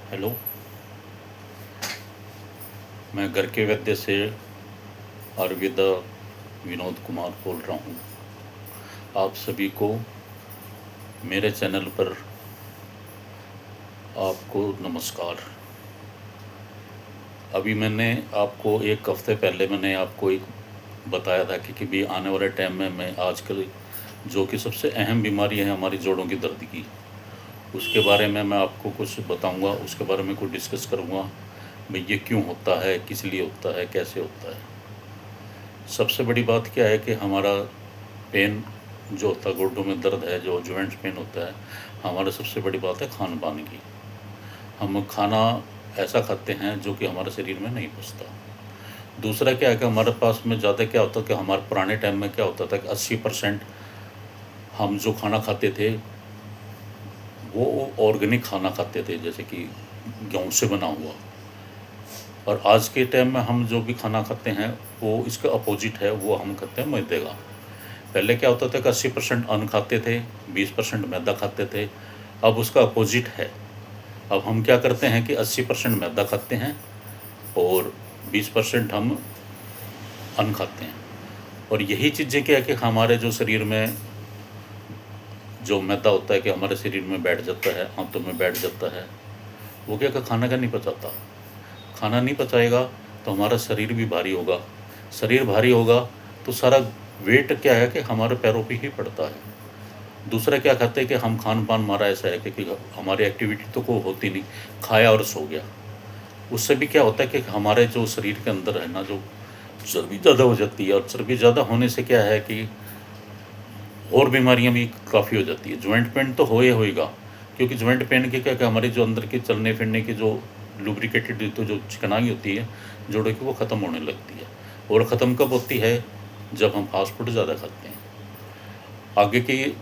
Hello. मैं घर के वैद्य से आयुर्वेदा विनोद कुमार बोल रहा हूँ। आप सभी को मेरे चैनल पर आपको नमस्कार। अभी मैंने आपको एक हफ्ते पहले मैंने आपको एक बताया था कि भी आने वाले टाइम में मैं आजकल जो कि सबसे अहम बीमारी है हमारी जोड़ों की दर्द की, उसके बारे में मैं आपको कुछ बताऊंगा, उसके बारे में कुछ डिस्कस करूंगा। भाई ये क्यों होता है, किस लिए होता है, कैसे होता है। सबसे बड़ी बात क्या है कि हमारा पेन जो होता है, घुटनों में दर्द है, जो जॉइंट्स पेन होता है, हमारा सबसे बड़ी बात है खान पान की। हम खाना ऐसा खाते हैं जो कि हमारे शरीर में नहीं पचता। दूसरा क्या है कि हमारे पास में ज़्यादा क्या होता है कि हमारे पुराने टाइम में क्या होता था कि 80% हम जो खाना खाते थे वो ऑर्गेनिक खाना खाते थे, जैसे कि गेहूँ से बना हुआ। और आज के टाइम में हम जो भी खाना खाते हैं वो इसका अपोजिट है, वो हम खाते हैं मैदे का। पहले क्या होता था कि 80% अन्न खाते थे, 20% मैदा खाते थे। अब उसका अपोजिट है। अब हम क्या करते हैं कि 80% मैदा खाते हैं और 20% हम अन्न खाते हैं। और यही चीज़ें क्या है कि हमारे जो शरीर में जो मैदा होता है कि हमारे शरीर में बैठ जाता है, आंतों में बैठ जाता है, वो क्या खाना का नहीं पचाता। खाना नहीं पचाएगा तो हमारा शरीर भी भारी होगा। शरीर भारी होगा तो सारा वेट क्या है कि हमारे पैरों पे ही पड़ता है। दूसरा क्या खाते हैं कि हम खान पान हमारा ऐसा है कि हमारी एक्टिविटी तो को होती नहीं, खाया और सो गया। उससे भी क्या होता है कि हमारे जो शरीर के अंदर है ना, जो चर्बी ज़्यादा हो जाती है। और चर्बी ज़्यादा होने से क्या है कि और बीमारियां भी काफ़ी हो जाती है। जॉइंट पेन तो होएगा, क्योंकि जॉइंट पेन के क्या क्या हमारे जो अंदर के चलने फिरने की जो लुब्रिकेटेड तो जो चिकनाई होती है जोड़ों की, वो ख़त्म होने लगती है। और ख़त्म कब होती है? जब हम फास्ट फूड ज़्यादा खाते हैं। आगे की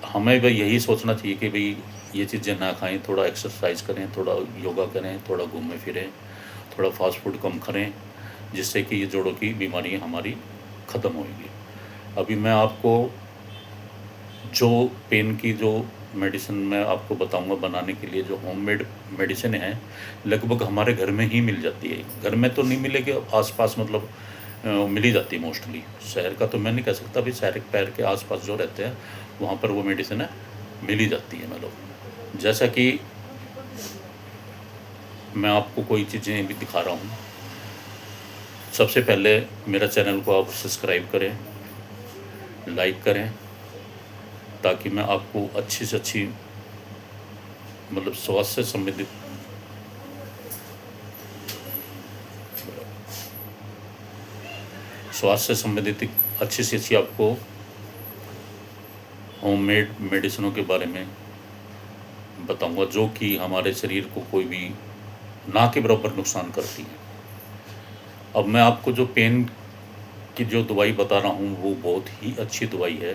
हमें भाई यही सोचना चाहिए कि भाई ये चीज़ें ना खाएं, थोड़ा एक्सरसाइज करें, थोड़ा योगा करें, थोड़ा घूमें फिरें, थोड़ा फास्ट फूड कम करें, जिससे कि ये जोड़ों की बीमारियां हमारी ख़त्म होएगी। अभी मैं आपको जो पेन की जो मेडिसिन मैं आपको बताऊंगा बनाने के लिए, जो होममेड मेडिसिन है, लगभग हमारे घर में ही मिल जाती है। घर में तो नहीं मिलेगी, आसपास मतलब मिल ही जाती है मोस्टली। शहर का तो मैं नहीं कह सकता, भी शहर के पैर के आसपास जो रहते हैं वहाँ पर वो मेडिसिन है मिल ही जाती है। मतलब जैसा कि मैं आपको कोई चीज़ें भी दिखा रहा हूँ। सबसे पहले मेरा चैनल को आप सब्सक्राइब करें, लाइक करें, ताकि मैं आपको अच्छी से अच्छी मतलब स्वास्थ्य से संबंधित अच्छी से अच्छी आपको होममेड मेडिसिनों के बारे में बताऊंगा, जो कि हमारे शरीर को कोई भी ना के बराबर नुकसान करती है। अब मैं आपको जो पेन की जो दवाई बता रहा हूँ वो बहुत ही अच्छी दवाई है,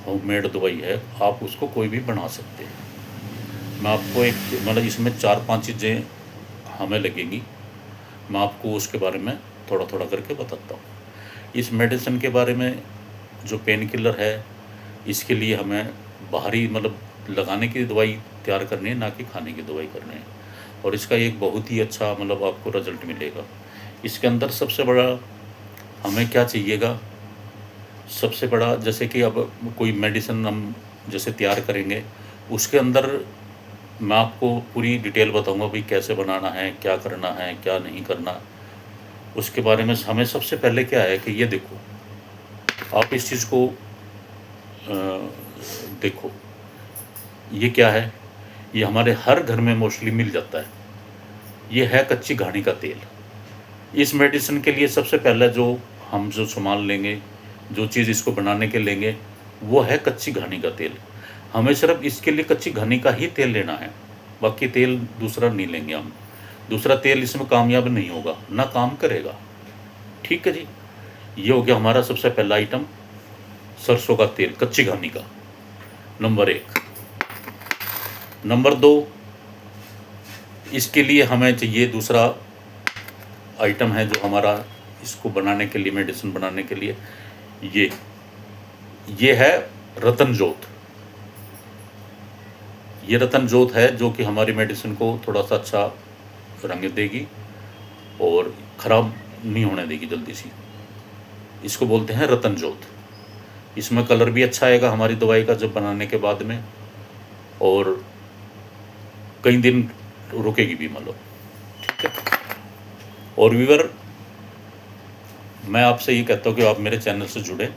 होममेड दवाई है। आप उसको कोई भी बना सकते हैं। मैं आपको एक मतलब इसमें 4-5 चीज़ें हमें लगेंगी, मैं आपको उसके बारे में थोड़ा थोड़ा करके बताता हूँ। इस मेडिसिन के बारे में, जो पेन किलर है, इसके लिए हमें बाहरी मतलब लगाने की दवाई तैयार करनी है, ना कि खाने की दवाई करनी है। और इसका एक बहुत ही अच्छा मतलब आपको रिजल्ट मिलेगा। इसके अंदर सबसे बड़ा हमें क्या चाहिएगा, सबसे बड़ा जैसे कि अब कोई मेडिसिन हम जैसे तैयार करेंगे, उसके अंदर मैं आपको पूरी डिटेल बताऊंगा भाई कैसे बनाना है, क्या करना है, क्या नहीं करना। उसके बारे में हमें सबसे पहले क्या है कि ये देखो, आप इस चीज़ को देखो, ये क्या है? ये हमारे हर घर में मोस्टली मिल जाता है। ये है कच्ची घानी का तेल। इस मेडिसिन के लिए सबसे पहले जो हम जो सामान लेंगे, जो चीज़ इसको बनाने के लेंगे, वो है कच्ची घानी का तेल। हमें सिर्फ इसके लिए कच्ची घानी का ही तेल लेना है, बाकी तेल दूसरा नहीं लेंगे हम। दूसरा तेल इसमें कामयाब नहीं होगा, ना काम करेगा। ठीक है जी। ये हो गया हमारा सबसे पहला आइटम, सरसों का तेल कच्ची घानी का, नंबर 1। नंबर 2, इसके लिए हमें चाहिए दूसरा आइटम है जो हमारा इसको बनाने के लिए, मेडिसिन बनाने के लिए, ये है रतन जोत। ये रतन जोत है जो कि हमारी मेडिसिन को थोड़ा सा अच्छा रंग देगी और ख़राब नहीं होने देगी जल्दी सी। इसको बोलते हैं रतन जोत। इसमें कलर भी अच्छा आएगा हमारी दवाई का जब बनाने के बाद में, और कई दिन रुकेगी भी मतलब। ठीक है। और व्यूअर, मैं आपसे ये कहता हूँ कि आप मेरे चैनल से जुड़े,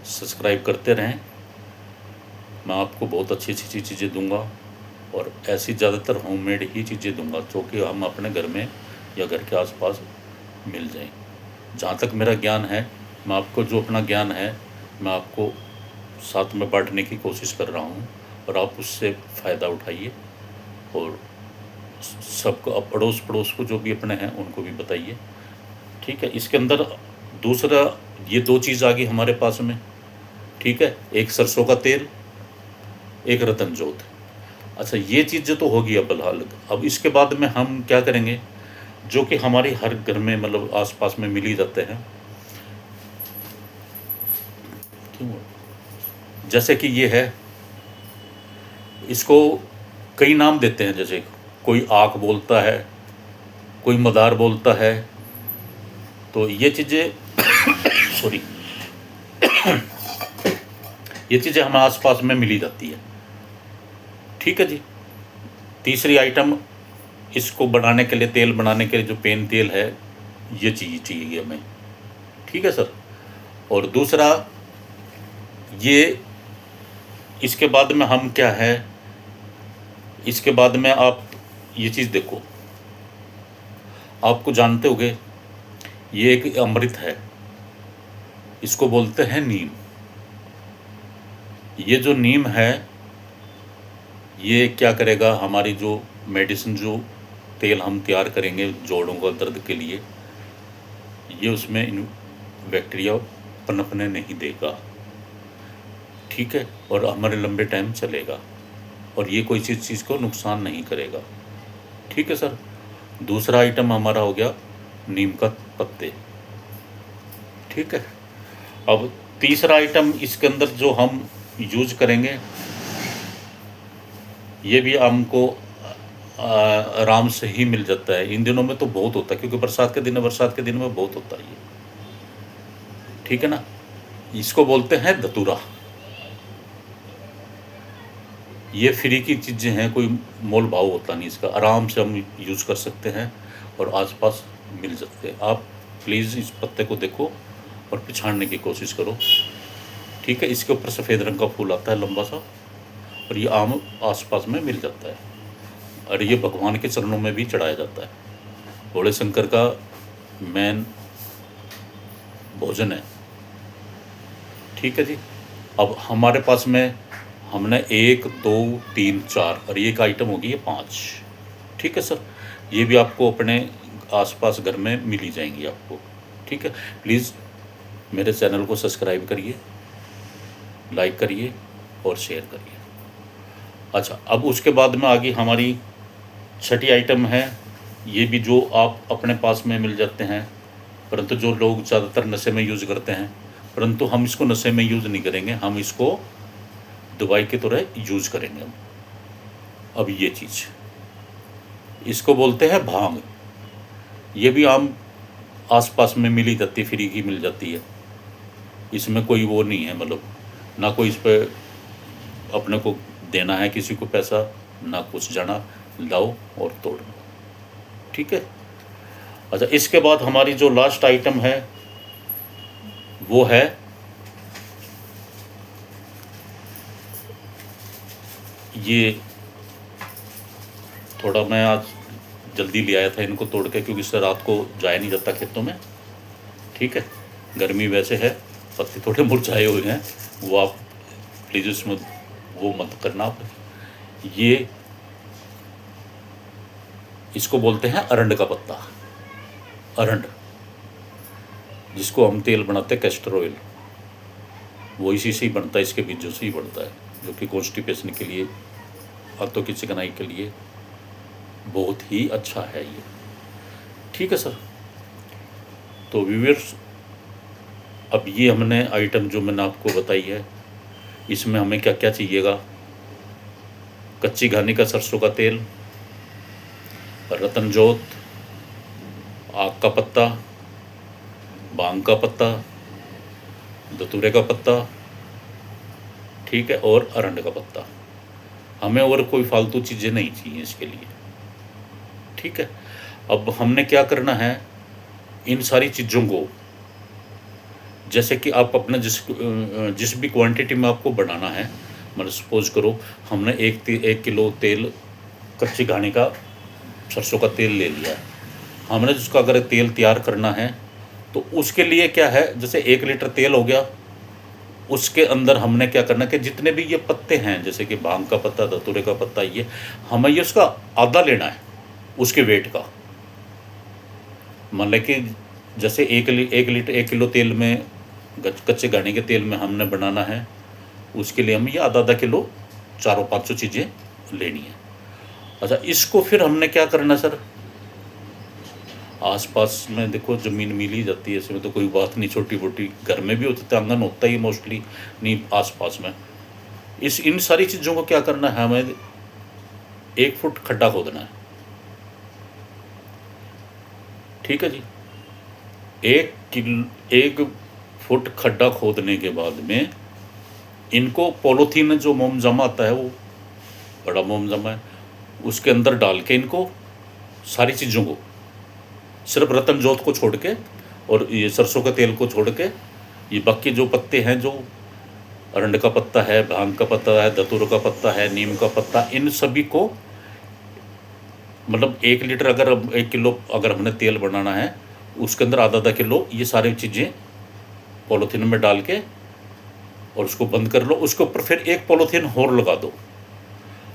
सब्सक्राइब करते रहें। मैं आपको बहुत अच्छी अच्छी चीज़ें दूंगा और ऐसी ज़्यादातर होममेड ही चीज़ें दूंगा जो कि हम अपने घर में या घर के आसपास मिल जाएं। जहाँ तक मेरा ज्ञान है, मैं आपको जो अपना ज्ञान है मैं आपको साथ में बांटने की कोशिश कर रहा हूँ, और आप उससे फ़ायदा उठाइए और सबको, अड़ोस पड़ोस को जो भी अपने हैं उनको भी बताइए। ठीक है। इसके अंदर दूसरा ये दो चीज़ आ गई हमारे पास में। ठीक है। एक सरसों का तेल, एक रतन जोत। अच्छा, ये चीज़ें तो होगी अब फिलहाल। अब इसके बाद में हम क्या करेंगे, जो कि हमारे हर घर में मतलब आसपास में मिल ही जाते हैं। क्यों? जैसे कि ये है, इसको कई नाम देते हैं, जैसे कोई आँख बोलता है, कोई मदार बोलता है। तो ये चीज़ें सॉरी ये चीज़ें हमारे आसपास में मिली जाती है। ठीक है जी। तीसरी आइटम, इसको बनाने के लिए, तेल बनाने के लिए जो पेन तेल है, ये चाहिए हमें। ठीक है सर। और दूसरा ये, इसके बाद में हम क्या है, इसके बाद में आप ये चीज़ देखो, आपको जानते होगे, ये एक अमृत है, इसको बोलते हैं नीम। ये जो नीम है, ये क्या करेगा, हमारी जो मेडिसिन, जो तेल हम तैयार करेंगे जोड़ों का दर्द के लिए, ये उसमें बैक्टीरिया पनपने नहीं देगा। ठीक है। और हमारे लंबे टाइम चलेगा, और ये कोई चीज़ को नुकसान नहीं करेगा। ठीक है सर। दूसरा आइटम हमारा हो गया नीम का पत्ते। ठीक है। अब तीसरा आइटम इसके अंदर जो हम यूज करेंगे, ये भी हमको आराम से ही मिल जाता है। इन दिनों में तो बहुत होता है, क्योंकि बरसात के दिन है, बरसात के दिन में बहुत होता है ये। ठीक है ना। इसको बोलते हैं धतूरा। ये फ्री की चीज़ें हैं, कोई मोल भाव होता नहीं इसका, आराम से हम यूज़ कर सकते हैं और आसपास मिल सकते हैं। आप प्लीज़ इस पत्ते को देखो और पिछाड़ने की कोशिश करो। ठीक है। इसके ऊपर सफ़ेद रंग का फूल आता है लंबा सा, और ये आम आसपास में मिल जाता है, और ये भगवान के चरणों में भी चढ़ाया जाता है। भोले शंकर का मेन भोजन है। ठीक है जी। अब हमारे पास में हमने 1 2 3 4 और ये एक आइटम होगी, ये 5। ठीक है सर। ये भी आपको अपने आसपास घर में मिल ही जाएंगी आपको। ठीक है। प्लीज़ मेरे चैनल को सब्सक्राइब करिए, लाइक करिए और शेयर करिए। अच्छा, अब उसके बाद में आगे हमारी छठी आइटम है, ये भी जो आप अपने पास में मिल जाते हैं, परंतु जो लोग ज़्यादातर नशे में यूज़ करते हैं, परंतु हम इसको नशे में यूज़ नहीं करेंगे, हम इसको दवाई की तरह यूज़ करेंगे हम। अब ये चीज़, इसको बोलते हैं भांग। ये भी आम आसपास में मिल ही जाती है, फ्री की मिल जाती है। इसमें कोई वो नहीं है, मतलब ना कोई इस पर अपने को देना है किसी को पैसा, ना कुछ, जाना लाओ और तोड़ लो। ठीक है। अच्छा, इसके बाद हमारी जो लास्ट आइटम है वो है ये। थोड़ा मैं आज जल्दी ले आया था इनको तोड़ के, क्योंकि इससे रात को जाया नहीं जाता खेतों में। ठीक है। गर्मी वैसे है, पत्ते थोड़े मुरझाए हुए हैं, वो आप प्लीज़ इसमें वो मत करना आप। ये, इसको बोलते हैं अरंड का पत्ता। अरंड, जिसको हम तेल बनाते हैं कैस्टर ऑयल, वो इसी से ही बनता है, इसके बीजों से ही बनता है, जो कि कॉन्स्टिपेशन के लिए, हाथों की चिकनाई के लिए बहुत ही अच्छा है ये। ठीक है सर। तो व्यूअर्स, अब ये हमने आइटम जो मैंने आपको बताई है, इसमें हमें क्या क्या चाहिएगा, कच्ची घानी का सरसों का तेल, रतन जोत, आक का पत्ता, भांग का पत्ता, धतूरे का पत्ता, ठीक है, और अरंड का पत्ता। हमें और कोई फालतू चीज़ें नहीं चाहिए इसके लिए, ठीक है। अब हमने क्या करना है, इन सारी चीज़ों को, जैसे कि आप अपना जिस भी क्वांटिटी में आपको बनाना है, मतलब सपोज करो हमने 1 किलो तेल कच्ची घानी का सरसों का तेल ले लिया है, हमने जिसका अगर तेल तैयार करना है तो उसके लिए क्या है, जैसे 1 लीटर तेल हो गया, उसके अंदर हमने क्या करना कि जितने भी ये पत्ते हैं, जैसे कि भांग का पत्ता, धतूरे का पत्ता, ये हमें ये उसका आधा लेना है उसके वेट का। मान लें कि जैसे 1 किलो तेल में, कच्चे घानी के तेल में हमने बनाना है, उसके लिए हमें ये आधा किलो 400-500 चीज़ें लेनी है। अच्छा, इसको फिर हमने क्या करना सर, आसपास में देखो ज़मीन मिल ही जाती है, इसमें तो कोई बात नहीं, छोटी मोटी घर में भी होती है, आंगन होता ही मोस्टली नहीं आसपास में। इन सारी चीज़ों को क्या करना है, हमें 1 फुट खड्डा खोदना है, ठीक है जी। 1 फुट खड्डा खोदने के बाद में इनको पॉलीथीन, जो मोमजामा आता है, वो बड़ा मोमजामा है, उसके अंदर डाल के इनको सारी चीज़ों को, सिर्फ रतन जोत को छोड़ के और ये सरसों के तेल को छोड़ के, ये बाकी जो पत्ते हैं, जो अरंड का पत्ता है, भांग का पत्ता है, धतूर का पत्ता है, नीम का पत्ता, इन सभी को, मतलब 1 लीटर अगर 1 किलो अगर हमने तेल बनाना है, उसके अंदर आधा किलो ये सारी चीज़ें पॉलीथीन में डाल के और उसको बंद कर लो। उसके ऊपर फिर 1 पॉलीथीन और लगा दो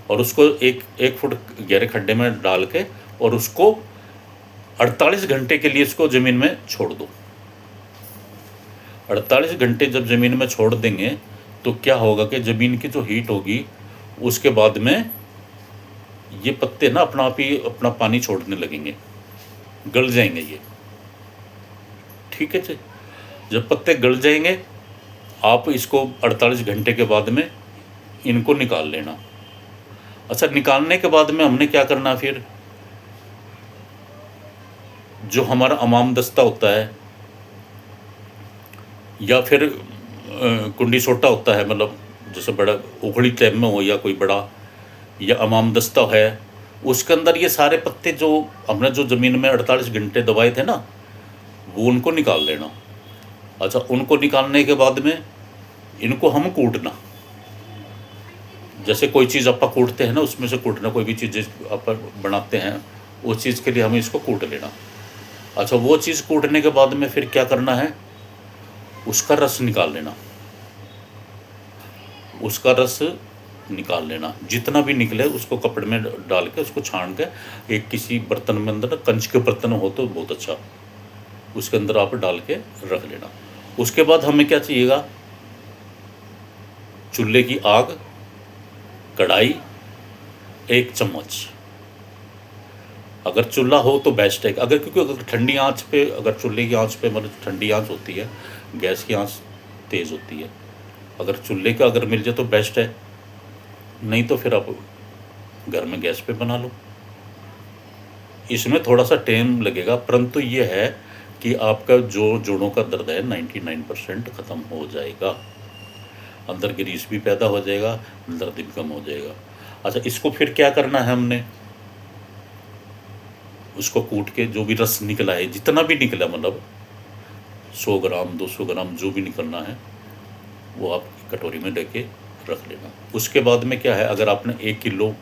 और उसको 1 फुट गहरे खड्डे में डाल के और उसको 48 घंटे के लिए इसको ज़मीन में छोड़ दो। 48 घंटे जब ज़मीन में छोड़ देंगे तो क्या होगा कि ज़मीन की जो हीट होगी, उसके बाद में ये पत्ते ना अपना आप ही अपना पानी छोड़ने लगेंगे, गल जाएंगे ये, ठीक है जी। जब पत्ते गल जाएंगे, आप इसको 48 घंटे के बाद में इनको निकाल लेना। अच्छा, निकालने के बाद में हमने क्या करना, फिर जो हमारा अमाम दस्ता होता है या फिर कुंडी सोटा होता है, मतलब जैसे बड़ा उखड़ी टाइप में हो या कोई बड़ा या अमाम दस्ता है, उसके अंदर ये सारे पत्ते जो हमने जो ज़मीन में 48 घंटे दबाए थे ना, वो उनको निकाल लेना। अच्छा, उनको निकालने के बाद में इनको हम कूटना, जैसे कोई चीज़ आप कूटते हैं ना, उसमें से कूटना, कोई भी चीज़ आप बनाते हैं, उस चीज़ के लिए हमें इसको कूट लेना। अच्छा, वो चीज़ कूटने के बाद में फिर क्या करना है, उसका रस निकाल लेना, उसका रस निकाल लेना, जितना भी निकले उसको कपड़े में डाल के उसको छान के एक किसी बर्तन में, अंदर कंच के बर्तन हो तो बहुत अच्छा, उसके अंदर आप डाल के रख लेना। उसके बाद हमें क्या चाहिएगा, चूल्हे की आग, कढ़ाई, 1 चम्मच, अगर चूल्हा हो तो बेस्ट है, अगर क्योंकि अगर ठंडी आंच पे, अगर चूल्हे की आंच पे मतलब ठंडी आंच होती है, गैस की आंच तेज़ होती है, अगर चूल्हे का अगर मिल जाए तो बेस्ट है, नहीं तो फिर आप घर में गैस पे बना लो। इसमें थोड़ा सा टाइम लगेगा, परंतु ये है कि आपका जो जोड़ों का दर्द है 99% ख़त्म हो जाएगा, अंदर ग्रीस भी पैदा हो जाएगा, दर्द भी कम हो जाएगा। अच्छा, इसको फिर क्या करना है, हमने उसको कूट के जो भी रस निकला है, जितना भी निकला, मतलब 100 ग्राम 200 ग्राम जो भी निकलना है, वो आप कटोरी में लेके रख लेना। उसके बाद में क्या है, अगर आपने 1 किलो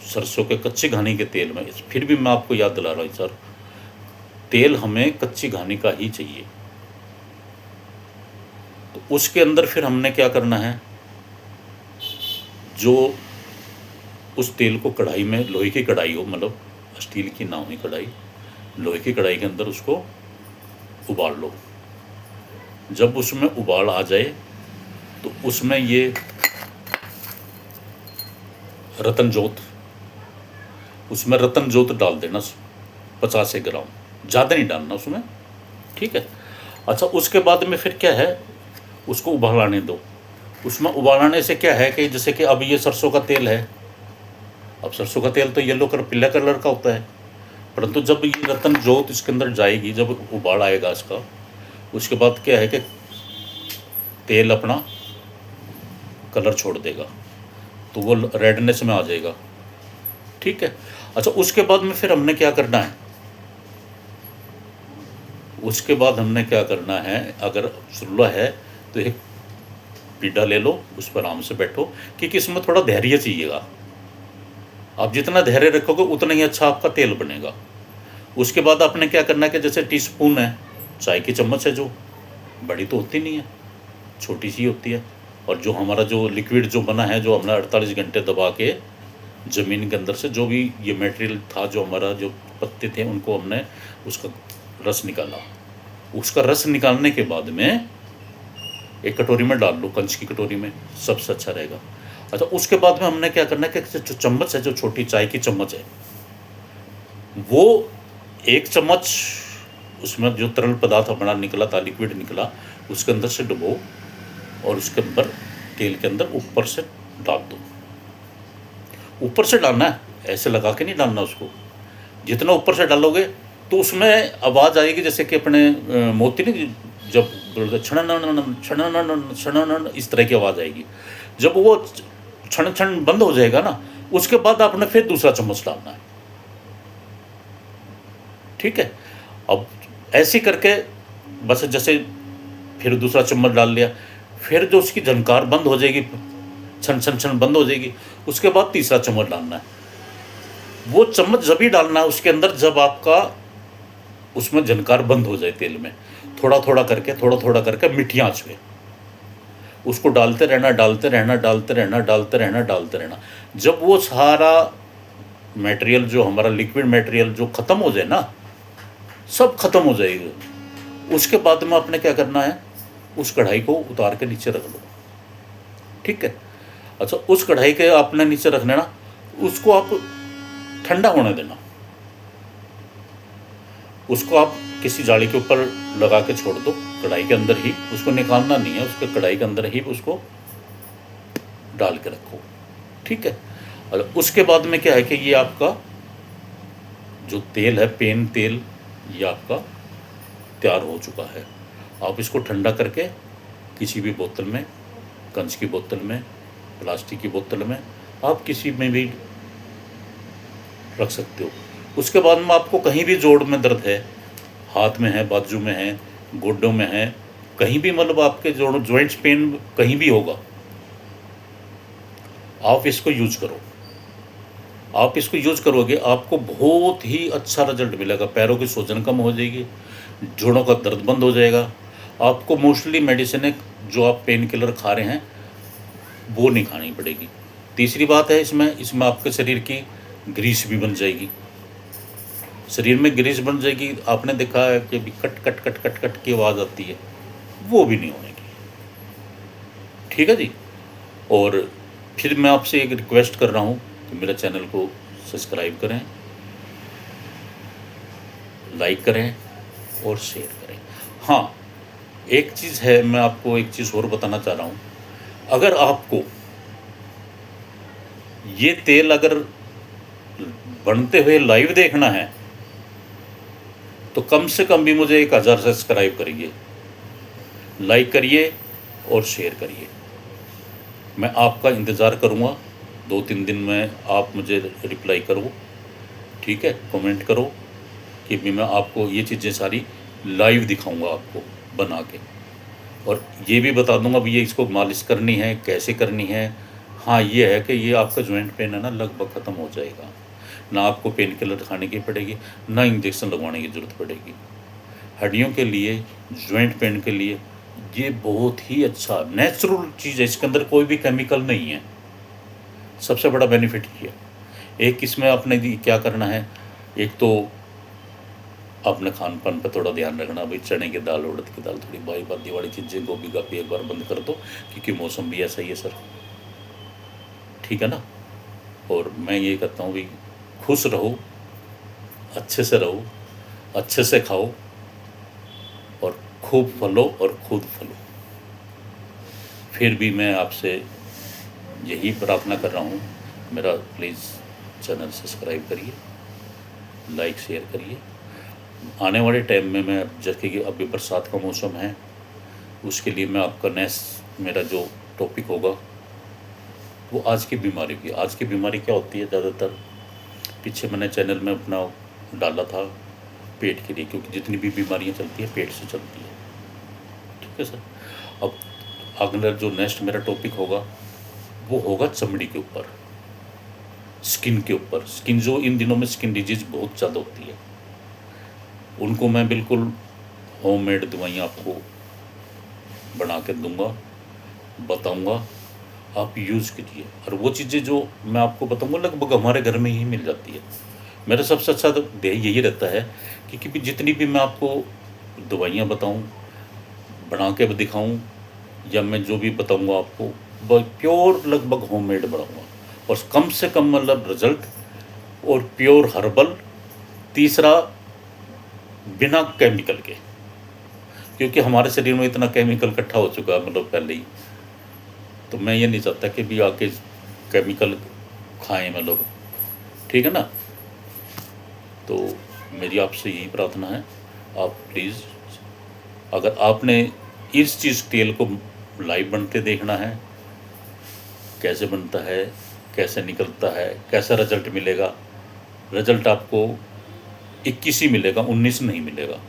सरसों के कच्ची घानी के तेल में, फिर भी मैं आपको याद दिला रहा हूँ सर, तेल हमें कच्ची घानी का ही चाहिए, तो उसके अंदर फिर हमने क्या करना है, जो उस तेल को कढ़ाई में, लोहे की कढ़ाई हो, मतलब स्टील की ना हुई कढ़ाई, लोहे की कढ़ाई के अंदर उसको उबाल लो। जब उसमें उबाल आ जाए तो उसमें ये रतन जोत, उसमें रतन जोत डाल देना 50 ग्राम, ज़्यादा नहीं डालना उसमें, ठीक है। अच्छा, उसके बाद में फिर क्या है, उसको उबाल आने दो, उसमें उबालने से क्या है कि जैसे कि अब ये सरसों का तेल है, अब सरसों का तेल तो येलो कलर पीला कलर का होता है, परंतु जब ये रतन जोत इसके अंदर जाएगी, जब उबाल आएगा इसका, उसके बाद क्या है कि तेल अपना कलर छोड़ देगा, तो वो रेडनेस में आ जाएगा। ठीक है। अच्छा, उसके बाद में फिर हमने क्या करना है, उसके बाद हमने क्या करना है, अगर चूल्हा है तो एक पीढ़ा ले लो, उस पर आराम से बैठो, क्योंकि इसमें थोड़ा धैर्य चाहिएगा। आप जितना धैर्य रखोगे उतना ही अच्छा आपका तेल बनेगा। उसके बाद आपने क्या करना है कि जैसे टीस्पून है, चाय की चम्मच है, जो बड़ी तो होती नहीं है, छोटी सी होती है, और जो हमारा जो लिक्विड जो बना है, जो हमने 48 घंटे दबा के ज़मीन के अंदर से जो भी ये मटेरियल था, जो हमारा जो पत्ते थे, उनको हमने उसका रस निकाला। उसका रस निकालने के बाद में एक कटोरी में डाल लो, कंच की कटोरी में, सबसे अच्छा रहेगा। अच्छा, उसके बाद में हमने क्या करना है कि जो चम्मच है, जो छोटी चाय की चम्मच है, वो एक चम्मच उसमें जो तरल पदार्थ अपना निकला था, लिक्विड निकला, उसके अंदर से डुबो, और उसके अंदर तेल के अंदर ऊपर से डाल दो। ऊपर से डालना है, ऐसे लगा के नहीं डालना उसको। जितना ऊपर से डालोगे तो उसमें आवाज़ आएगी, जैसे कि अपने मोती नहीं, जब छण छण इस तरह की आवाज़ आएगी। जब वो क्षण क्षण बंद हो जाएगा ना, उसके बाद आपने फिर दूसरा चम्मच डालना है। ठीक है। अब ऐसे करके बस, जैसे फिर दूसरा चम्मच डाल लिया, फिर जो उसकी झनकार बंद हो जाएगी, छन छन छन बंद हो जाएगी, उसके बाद तीसरा चम्मच डालना है। वो चम्मच जब ही डालना है उसके अंदर, जब आपका उसमें झनकार बंद हो जाए तेल में, थोड़ा थोड़ा करके मीठी आंच पे उसको डालते रहना, डालते रहना, डालते रहना, डालते रहना, डालते रहना। जब वो सारा मटेरियल, जो हमारा लिक्विड मटेरियल जो ख़त्म हो जाए ना, सब खत्म हो जाएगी, उसके बाद में आपने क्या करना है, उस कढ़ाई को उतार के नीचे रख लो। ठीक है। अच्छा, उस कढ़ाई के आपने नीचे रख लेना, उसको आप ठंडा होने देना। उसको आप किसी जाली के ऊपर लगा के छोड़ दो, कढ़ाई के अंदर ही, उसको निकालना नहीं है, उसके कढ़ाई के अंदर ही उसको डाल के रखो। ठीक है। और उसके बाद में क्या है कि ये आपका जो तेल है, पेन तेल, ये आपका तैयार हो चुका है। आप इसको ठंडा करके किसी भी बोतल में, कंच की बोतल में, प्लास्टिक की बोतल में, आप किसी में भी रख सकते हो। उसके बाद में आपको कहीं भी जोड़ में दर्द है, हाथ में है, बाजू में है, गोड्डों में है, कहीं भी, मतलब आपके जोड़ जॉइंट्स पेन कहीं भी होगा, आप इसको यूज करो। आप इसको यूज करोगे, आपको बहुत ही अच्छा रिजल्ट मिलेगा। पैरों की सूजन कम हो जाएगी, जोड़ों का दर्द बंद हो जाएगा। आपको मोस्टली मेडिसिन जो आप पेन किलर खा रहे हैं वो नहीं खानी पड़ेगी। तीसरी बात है, इसमें आपके शरीर की ग्रीस भी बन जाएगी। शरीर में ग्रीस बन जाएगी। आपने देखा है कि भी cut cut cut cut cut की आवाज़ आती है, वो भी नहीं होगी। ठीक है जी। और फिर मैं आपसे एक रिक्वेस्ट कर रहा हूँ कि मेरे चैनल को सब्सक्राइब करें, लाइक करें और शेयर करें। हाँ, एक चीज़ है, मैं आपको एक चीज़ और बताना चाह रहा हूँ। अगर आपको ये तेल अगर बनते हुए लाइव देखना है तो कम से कम भी मुझे 1000 सब्सक्राइब करिए, लाइक करिए और शेयर करिए। मैं आपका इंतज़ार करूँगा। 2-3 दिन में आप मुझे रिप्लाई करो, ठीक है, कमेंट करो कि भी मैं आपको ये चीज़ें सारी लाइव दिखाऊंगा आपको बना के, और ये भी बता दूंगा भी ये इसको मालिश करनी है, कैसे करनी है। हाँ, ये है कि ये आपका जॉइंट पेन है ना, लगभग ख़त्म हो जाएगा। ना आपको पेन किलर खाने की पड़ेगी, ना इंजेक्शन लगवाने की ज़रूरत पड़ेगी। हड्डियों के लिए, जॉइंट पेन के लिए ये बहुत ही अच्छा नेचुरल चीज़ है। इसके अंदर कोई भी केमिकल नहीं है। सबसे बड़ा बेनिफिट ये है। एक इसमें आपने क्या करना है, एक तो अपने खान पान पर थोड़ा ध्यान रखना। भाई चने की दाल, उड़द की दाल, थोड़ी भाई बादी वाली चीज़ें, गोभी का भी एक बार बंद कर दो, क्योंकि मौसम भी ऐसा ही है सर। ठीक है ना। और मैं ये कहता हूँ भाई, खुश रहो, अच्छे से रहो, अच्छे से खाओ और खूब फलो और खुद फलो। फिर भी मैं आपसे यही प्रार्थना कर रहा हूँ, मेरा प्लीज़ चैनल सब्सक्राइब करिए, लाइक शेयर करिए। आने वाले टाइम में मैं, जैसे कि अभी बरसात का मौसम है, उसके लिए मैं आपका नेक्स्ट मेरा जो टॉपिक होगा वो आज की बीमारी की। आज की बीमारी क्या होती है, ज़्यादातर पीछे मैंने चैनल में अपना डाला था पेट के लिए, क्योंकि जितनी भी बीमारियां चलती है पेट से चलती है। ठीक है सर। अब अगला जो नेक्स्ट मेरा टॉपिक होगा वो होगा चमड़ी के ऊपर, स्किन के ऊपर। स्किन जो इन दिनों में स्किन डिजीज बहुत ज़्यादा होती है, उनको मैं बिल्कुल होममेड दवाइयाँ आपको बना कर दूंगा, बताऊंगा, आप यूज़ कीजिए। और वो चीज़ें जो मैं आपको बताऊंगा लगभग हमारे घर में ही मिल जाती है। मेरा सबसे अच्छा तो ध्येय यही रहता है कि भी जितनी भी मैं आपको दवाइयाँ बताऊं, बना के दिखाऊं, या मैं जो भी बताऊंगा आपको प्योर लगभग होममेड बनाऊंगा, और कम से कम मतलब रिजल्ट, और प्योर हर्बल। तीसरा, बिना केमिकल के, क्योंकि हमारे शरीर में इतना केमिकल इकट्ठा हो चुका है मतलब पहले ही, तो मैं ये नहीं चाहता कि भी आके केमिकल खाएं मतलब। ठीक है ना। तो मेरी आपसे यही प्रार्थना है, आप प्लीज़, अगर आपने इस चीज़ तेल को लाइव बनते देखना है, कैसे बनता है, कैसे निकलता है, कैसा रिजल्ट मिलेगा, रिजल्ट आपको 21 ही मिलेगा, 19 नहीं मिलेगा।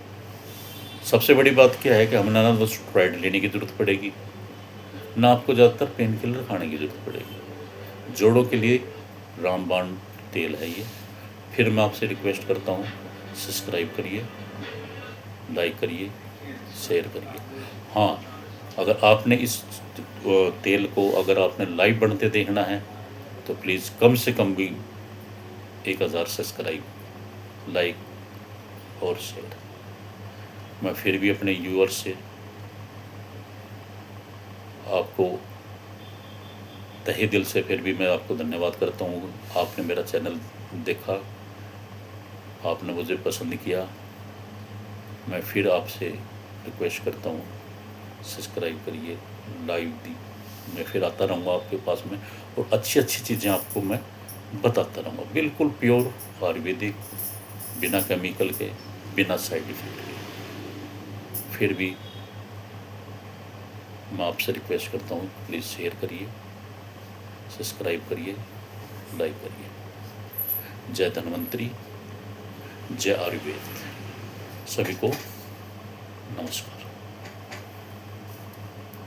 सबसे बड़ी बात क्या है कि हमें ना तो स्टेरॉइड लेने की ज़रूरत पड़ेगी, ना आपको ज़्यादातर पेन किलर खाने की ज़रूरत पड़ेगी। जोड़ों के लिए रामबाण तेल है ये। फिर मैं आपसे रिक्वेस्ट करता हूँ, सब्सक्राइब करिए, लाइक करिए, शेयर करिए। हाँ, अगर आपने इस तेल को अगर आपने लाइव बनते देखना है तो प्लीज़ कम से कम भी 1000 सब्सक्राइब, लाइक और शेयर। मैं फिर भी अपने व्यूअर्स से आपको तहे दिल से फिर भी मैं आपको धन्यवाद करता हूँ। आपने मेरा चैनल देखा, आपने मुझे पसंद किया। मैं फिर आपसे रिक्वेस्ट करता हूँ, सब्सक्राइब करिए, लाइव दी, मैं फिर आता रहूँगा आपके पास में, और अच्छी अच्छी चीज़ें आपको मैं बताता रहूँगा, बिल्कुल प्योर आयुर्वेदिक, बिना केमिकल के, बिना साइड इफेक्ट के। फिर भी मैं आपसे रिक्वेस्ट करता हूँ, प्लीज़ शेयर करिए, सब्सक्राइब करिए, लाइक करिए। जय धन्वंतरी, जय आयुर्वेद। सभी को नमस्कार।